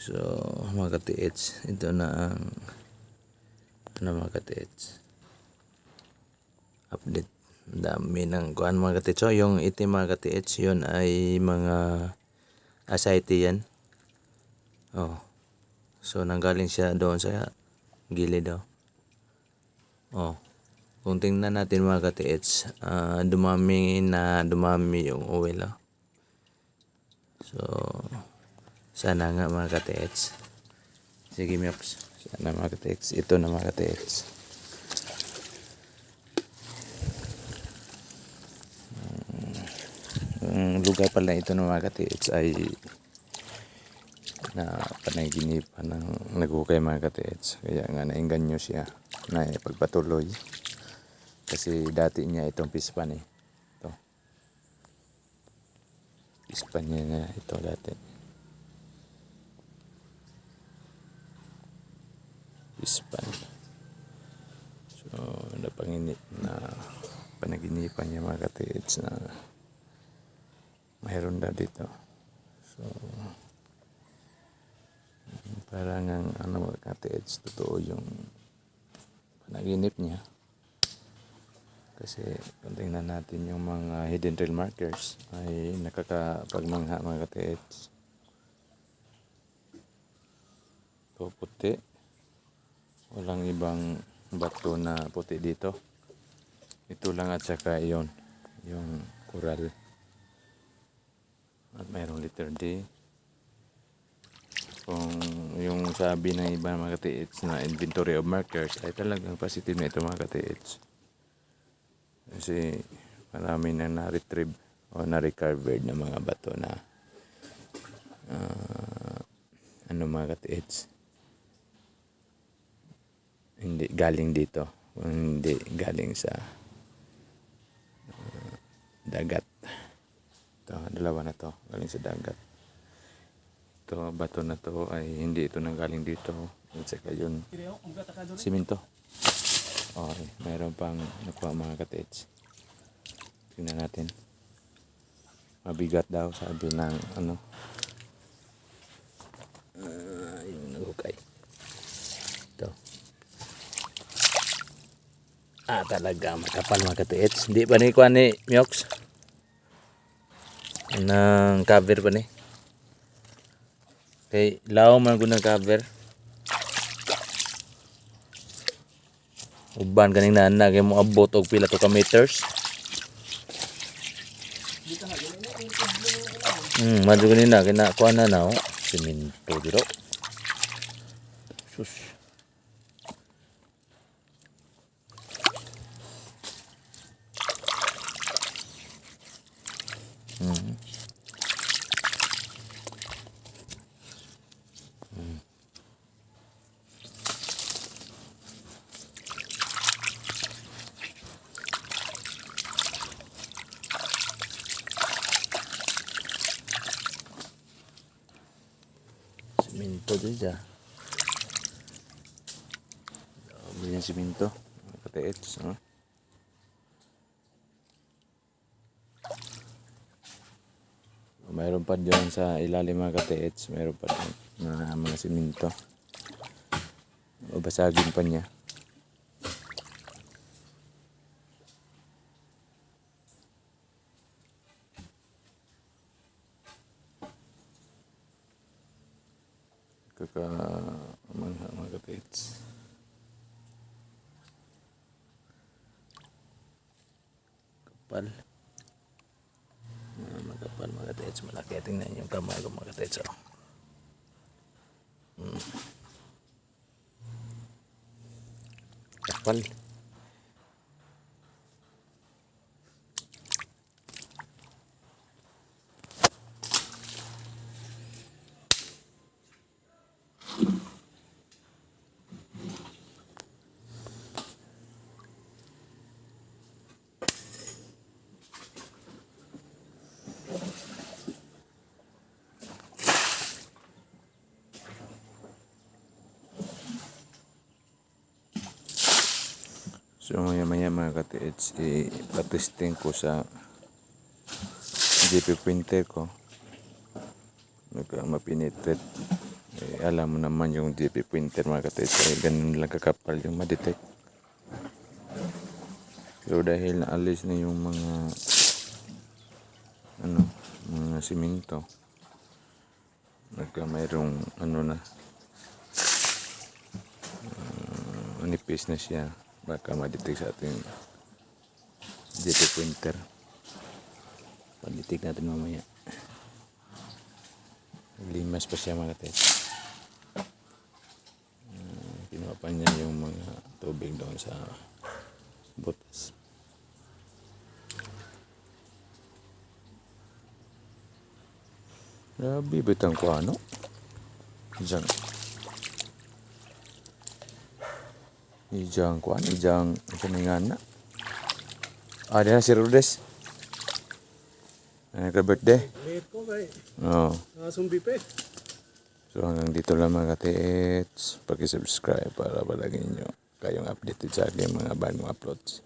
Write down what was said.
So mga ka-TH, ito na ang mga ka-TH update. Dami ng kuan mga ka-TH. So yung itim mga ka-TH, yun ay mga ascites yan. Oh. So nanggaling siya doon sa gilid daw. Oh. Kung tingnan natin mga ka-TH, dumami yung oil. Oh. So sana nga mga ka-TH. Sige Miox. Sana mga ka-TH. Ito na mga ka-TH. Ang lugar pala ito ng mga ka-TH ay na panaginipan ng nagukay mga ka-TH. Kaya nga nainganyo siya na pagpatuloy. Kasi dati niya itong pispan eh. Ito. Pispan niya na ito dati. Pispan. So panaginipan niya mga ka-TH na mayroon daw dito. So parang ang mga ka-TH, totoo yung panaginip niya. Kasi kung tingnan natin yung mga hidden trail markers ay nakakapagmangha mga ka-TH. So puti. Walang ibang bato na puti dito. Ito lang at saka yung coral. At mayroong letter D. Kung yung sabi ng iba mga ka-TH na inventory of markers ay talagang positive na ito mga ka-TH. Kasi marami na na-retrieve o na-recovered na mga bato na mga ka-TH. Hindi galing dito, hindi galing sa dagat. Ito, dalawa na to galing sa dagat. Ito bato na to ay hindi ito nanggaling dito. At saka yun simento. Okay, mayroon pang nakuha mga ka-TH. Tingnan natin. Mabigat daw sabi ng yung nagukay. Ito. Talaga makapal mga ka-TH. Hindi pa ni kuha ni Miox ng cover pa ni. Kay lao man ko ng cover. Uban kaning nana kay mo abot og pila to ka meters. Madyo kanina kina kuha na na simento dito. Sus. Simento dyan. Dami yung simento. Ka-TH. Mayroon pa dyan sa ilalim mga ka-TH. Mayroon pa dyan na mga simento. Babasagin pa niya. Kakamangha mga ka-TH. Kapal. Magkapal mga ka-TH. Malaki. Tingnan yung kamay ko mga ka-TH. Kapal. So maya mga ka-TH, ipatesting ko sa GP printer ko. Mapinitrate alam mo naman yung DP printer mga ka-tits ay ganun lang kakapal yung ma-detect. Pero dahil naalis na yung mga mga simento, mayroong na nipis na siya, baka ma-detect sa ating DP printer. Pag-detect natin mamaya. Limas pa siya mga ka-tits. Kinuha pa niya yung mga tubig doon sa butas. Grabe, bitang ko ano? Ijang kuan, ijang kaningana. Diyan si Rudes. Nagka-birthday. Late po kay. Oo. Sumbi pa eh. So hanggang dito lang mga ka-tits. Paki-subscribe para palagi nyo kayong updated sa aking mga bagong uploads.